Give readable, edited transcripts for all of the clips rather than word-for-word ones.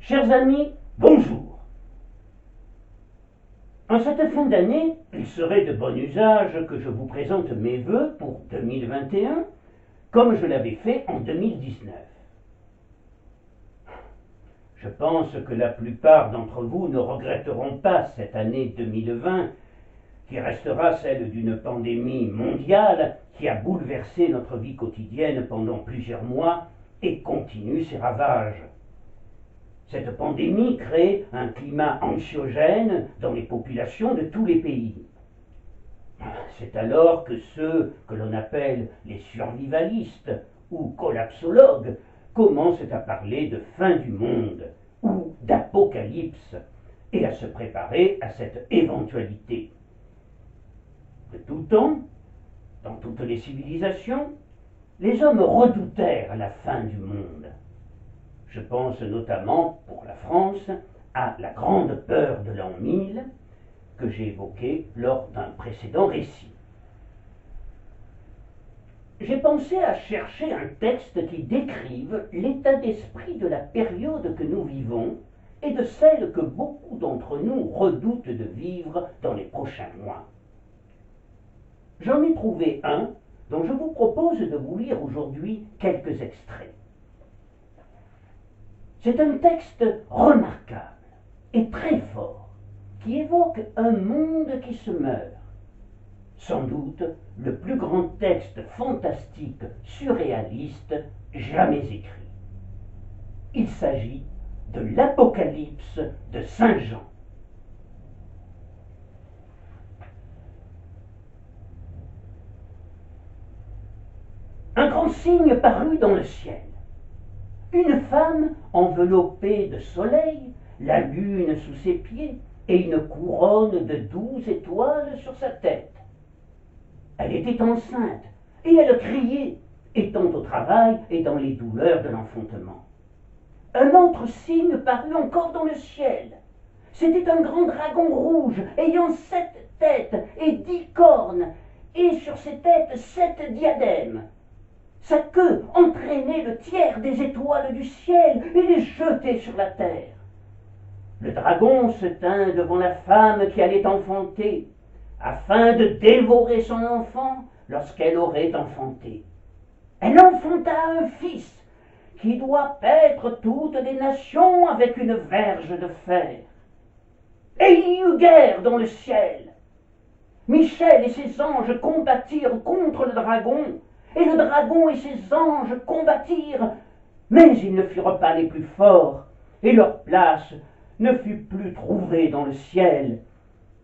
Chers amis, bonjour. En cette fin d'année, il serait de bon usage que je vous présente mes vœux pour 2021, comme je l'avais fait en 2019. Je pense que la plupart d'entre vous ne regretteront pas cette année 2020, qui restera celle d'une pandémie mondiale qui a bouleversé notre vie quotidienne pendant plusieurs mois et continue ses ravages. Cette pandémie crée un climat anxiogène dans les populations de tous les pays. C'est alors que ceux que l'on appelle les survivalistes ou collapsologues commencent à parler de fin du monde ou d'apocalypse et à se préparer à cette éventualité. De tout temps, dans toutes les civilisations, les hommes redoutèrent la fin du monde. Je pense notamment, pour la France, à la grande peur de l'an 1000 que j'ai évoquée lors d'un précédent récit. J'ai pensé à chercher un texte qui décrive l'état d'esprit de la période que nous vivons et de celle que beaucoup d'entre nous redoutent de vivre dans les prochains mois. J'en ai trouvé un dont je vous propose de vous lire aujourd'hui quelques extraits. C'est un texte remarquable et très fort qui évoque un monde qui se meurt. Sans doute le plus grand texte fantastique surréaliste jamais écrit. Il s'agit de l'Apocalypse de Saint Jean. Un grand signe parut dans le ciel. Une femme enveloppée de soleil, la lune sous ses pieds et une couronne de 12 étoiles sur sa tête. Elle était enceinte et elle criait, étant au travail et dans les douleurs de l'enfantement. Un autre signe parut encore dans le ciel. C'était un grand dragon rouge ayant 7 têtes et 10 cornes et sur ses têtes 7 diadèmes. Sa queue entraînait le tiers des étoiles du ciel et les jetait sur la terre. Le dragon se tint devant la femme qui allait enfanter, afin de dévorer son enfant lorsqu'elle aurait enfanté. Elle enfanta un fils qui doit paître toutes les nations avec une verge de fer. Et il y eut guerre dans le ciel. Michel et ses anges combattirent contre le dragon, et le dragon et ses anges combattirent, mais ils ne furent pas les plus forts, et leur place ne fut plus trouvée dans le ciel.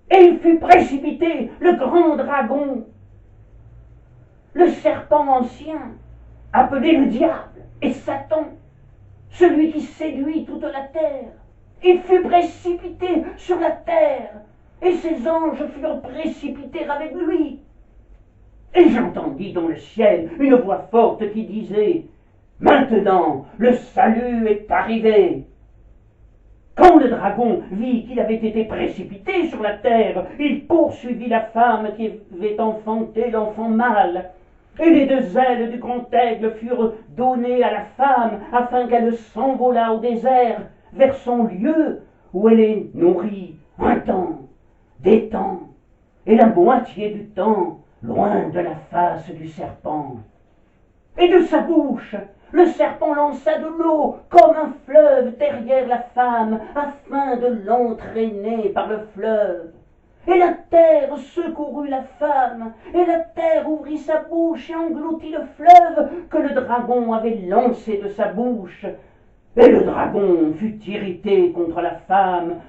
Et il fut précipité, le grand dragon, le serpent ancien, appelé le diable et Satan, celui qui séduit toute la terre. Il fut précipité sur la terre, et ses anges furent précipités avec lui. Et j'entendis dans le ciel une voix forte qui disait « Maintenant, le salut est arrivé !» Quand le dragon vit qu'il avait été précipité sur la terre, il poursuivit la femme qui avait enfanté l'enfant mâle. Et les 2 ailes du grand aigle furent données à la femme afin qu'elle s'envolât au désert vers son lieu où elle est nourrie un temps, des temps, et la moitié du temps loin de la face du serpent. Et de sa bouche, le serpent lança de l'eau comme un fleuve derrière la femme, afin de l'entraîner par le fleuve. Et la terre secourut la femme, et la terre ouvrit sa bouche et engloutit le fleuve que le dragon avait lancé de sa bouche. Et le dragon fut irrité contre la femme,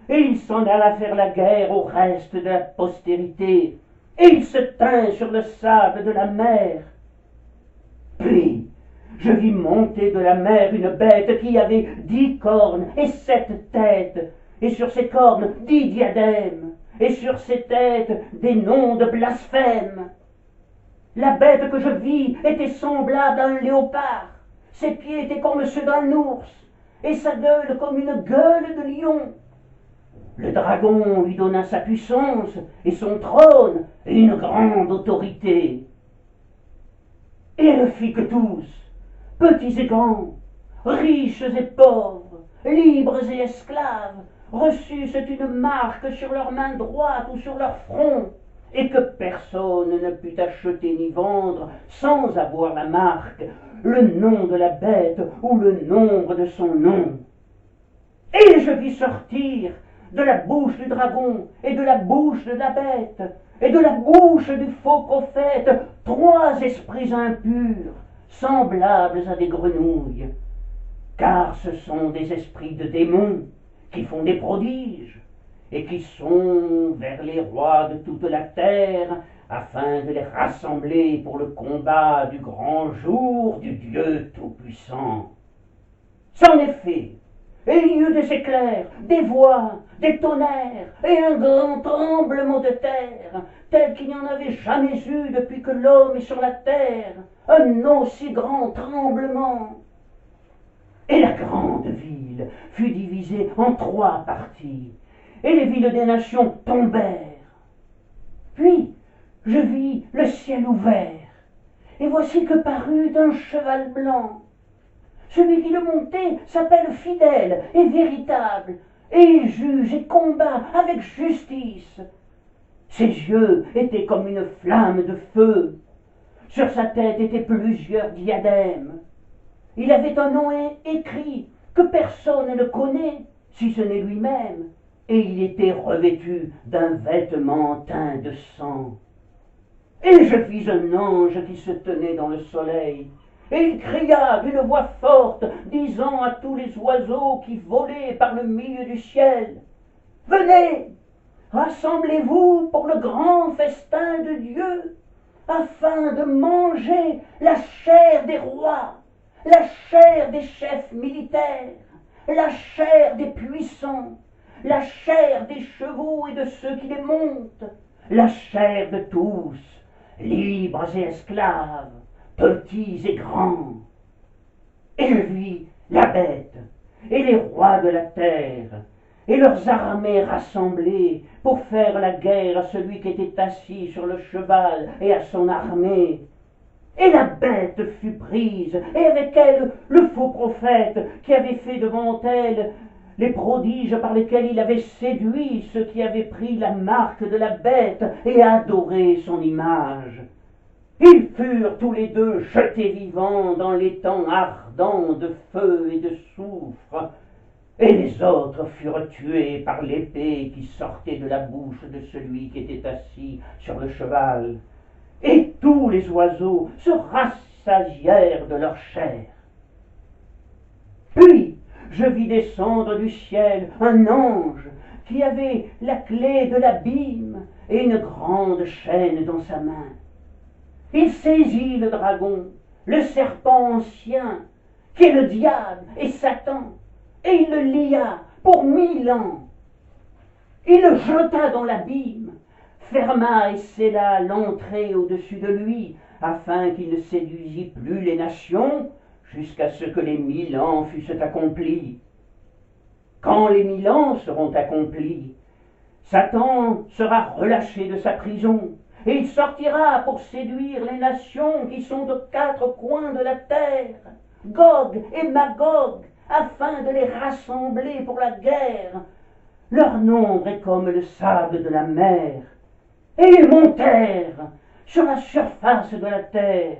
et il s'en alla faire la guerre au reste de la postérité. Et il se tint sur le sable de la mer. Puis, je vis monter de la mer une bête qui avait 10 cornes et 7 têtes, et sur ses cornes 10 diadèmes, et sur ses têtes des noms de blasphème. La bête que je vis était semblable à un léopard, ses pieds étaient comme ceux d'un ours, et sa gueule comme une gueule de lion. Le dragon lui donna sa puissance et son trône et une grande autorité. Et elle fit que tous, petits et grands, riches et pauvres, libres et esclaves, reçussent une marque sur leur main droite ou sur leur front, et que personne ne put acheter ni vendre sans avoir la marque, le nom de la bête ou le nombre de son nom. Et je vis sortir de la bouche du dragon et de la bouche de la bête et de la bouche du faux prophète 3 esprits impurs, semblables à des grenouilles, car ce sont des esprits de démons qui font des prodiges et qui sont vers les rois de toute la terre afin de les rassembler pour le combat du grand jour du Dieu Tout-Puissant. C'en est fait. Et il y eut des éclairs, des voix, des tonnerres, et un grand tremblement de terre, tel qu'il n'y en avait jamais eu depuis que l'homme est sur la terre, un aussi grand tremblement. Et la grande ville fut divisée en 3 parties, et les villes des nations tombèrent. Puis je vis le ciel ouvert, et voici que parut un cheval blanc. Celui qui le montait s'appelle fidèle et véritable, et il juge et combat avec justice. Ses yeux étaient comme une flamme de feu. Sur sa tête étaient plusieurs diadèmes. Il avait un nom écrit que personne ne connaît, si ce n'est lui-même, et il était revêtu d'un vêtement teint de sang. Et je vis un ange qui se tenait dans le soleil, et il cria d'une voix forte, disant à tous les oiseaux qui volaient par le milieu du ciel, « Venez, rassemblez-vous pour le grand festin de Dieu, afin de manger la chair des rois, la chair des chefs militaires, la chair des puissants, la chair des chevaux et de ceux qui les montent, la chair de tous, libres et esclaves, petits et grands. » Et je vis la bête et les rois de la terre et leurs armées rassemblées pour faire la guerre à celui qui était assis sur le cheval et à son armée. Et la bête fut prise, et avec elle le faux prophète qui avait fait devant elle les prodiges par lesquels il avait séduit ceux qui avaient pris la marque de la bête et adoré son image. Ils furent tous les 2 jetés vivants dans l'étang ardent de feu et de soufre, et les autres furent tués par l'épée qui sortait de la bouche de celui qui était assis sur le cheval, et tous les oiseaux se rassasièrent de leur chair. Puis je vis descendre du ciel un ange qui avait la clé de l'abîme et une grande chaîne dans sa main. Il saisit le dragon, le serpent ancien, qui est le diable et Satan, et il le lia pour 1000 ans. Il le jeta dans l'abîme, ferma et scella l'entrée au-dessus de lui, afin qu'il ne séduisît plus les nations, jusqu'à ce que les 1000 ans fussent accomplis. Quand les 1000 ans seront accomplis, Satan sera relâché de sa prison, et il sortira pour séduire les nations qui sont aux 4 coins de la terre, Gog et Magog, afin de les rassembler pour la guerre. Leur nombre est comme le sable de la mer, et ils montèrent sur la surface de la terre.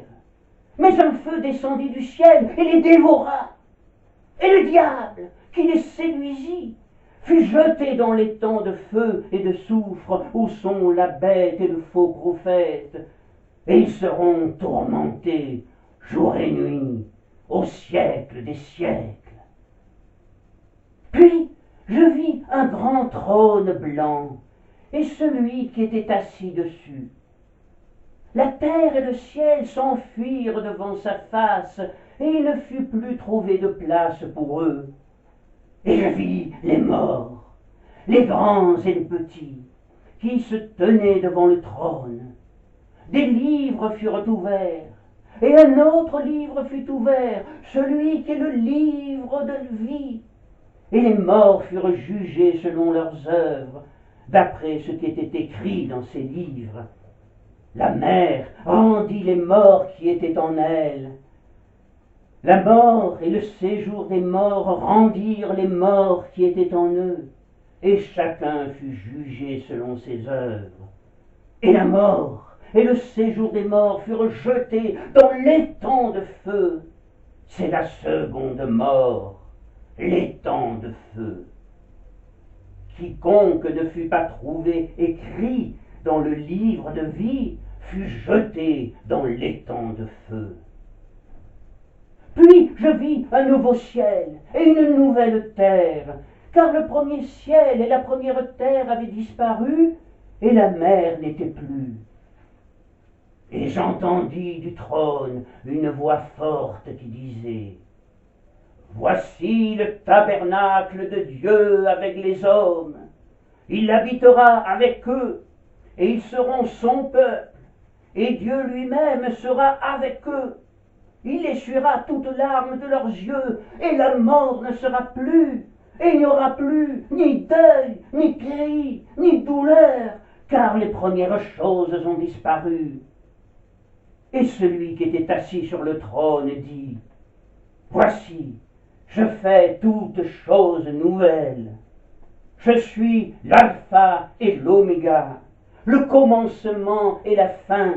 Mais un feu descendit du ciel et les dévora, et le diable, qui les séduisit, fut jeté dans l'étang de feu et de soufre où sont la bête et le faux prophète, et ils seront tourmentés jour et nuit au siècle des siècles. Puis je vis un grand trône blanc et celui qui était assis dessus. La terre et le ciel s'enfuirent devant sa face, et il ne fut plus trouvé de place pour eux. Et je vis les morts, les grands et les petits, qui se tenaient devant le trône. Des livres furent ouverts, et un autre livre fut ouvert, celui qui est le livre de vie. Et les morts furent jugés selon leurs œuvres, d'après ce qui était écrit dans ces livres. La mer rendit les morts qui étaient en elle. La mort et le séjour des morts rendirent les morts qui étaient en eux, et chacun fut jugé selon ses œuvres. Et la mort et le séjour des morts furent jetés dans l'étang de feu. C'est la seconde mort, l'étang de feu. Quiconque ne fut pas trouvé écrit dans le livre de vie fut jeté dans l'étang de feu. Puis je vis un nouveau ciel et une nouvelle terre, car le premier ciel et la première terre avaient disparu, et la mer n'était plus. Et j'entendis du trône une voix forte qui disait: Voici le tabernacle de Dieu avec les hommes. Il habitera avec eux, et ils seront son peuple, et Dieu lui-même sera avec eux. Il essuiera toutes larmes de leurs yeux, et la mort ne sera plus, et il n'y aura plus ni deuil, ni cri, ni douleur, car les premières choses ont disparu. Et celui qui était assis sur le trône dit: Voici, je fais toutes choses nouvelles. Je suis l'alpha et l'oméga, le commencement et la fin.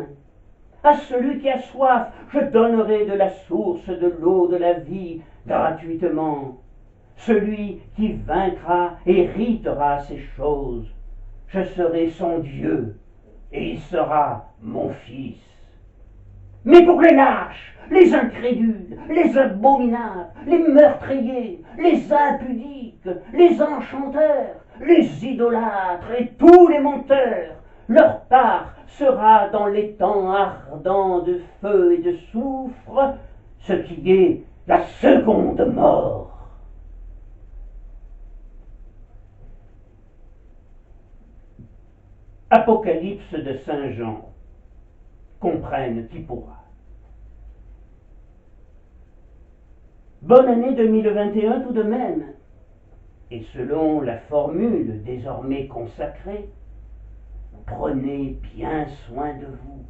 À celui qui a soif, je donnerai de la source de l'eau de la vie gratuitement. Celui qui vaincra héritera ces choses. Je serai son Dieu, et il sera mon fils. Mais pour les lâches, les incrédules, les abominables, les meurtriers, les impudiques, les enchanteurs, les idolâtres et tous les menteurs, leur part sera dans l'étang ardent de feu et de soufre, ce qui est la seconde mort. Apocalypse de Saint Jean. Comprenne qui pourra. Bonne année 2021 tout de même. Et selon la formule désormais consacrée, prenez bien soin de vous.